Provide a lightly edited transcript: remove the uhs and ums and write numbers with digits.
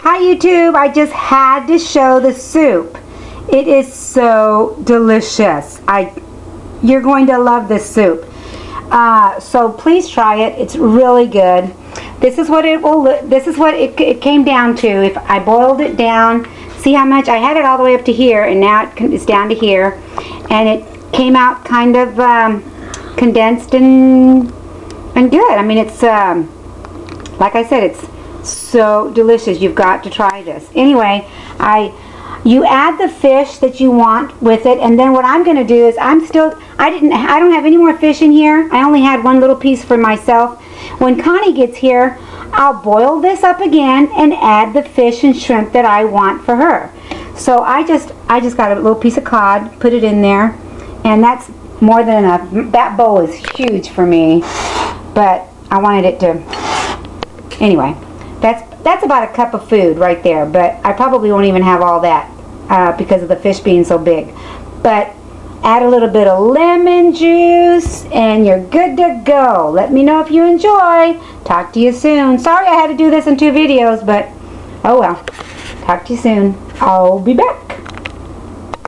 Hi YouTube, I just had to show the soup. It is so delicious. You're going to love this soup. So please try it. It's really good. This is what it came down to. If I boiled it down, see how much I had it all the way up to here, and now it's down to here, and it came out kind of condensed and good. I mean, it's like I said, it's so delicious. You've got to try this. Anyway, you add the fish that you want with it, and then what I'm going to do is I don't have any more fish in here. I only had one little piece for myself. When Connie gets here, I'll boil this up again and add the fish and shrimp that I want for her. So I just got a little piece of cod, put it in there, and that's more than enough. That bowl is huge for me, but I wanted it to. Anyway, that's about a cup of food right there, but I probably won't even have all that because of the fish being so big. But add a little bit of lemon juice and you're good to go. Let me know if you enjoy. Talk to you soon. Sorry I had to do this in 2 videos, but oh well. Talk to you soon. I'll be back.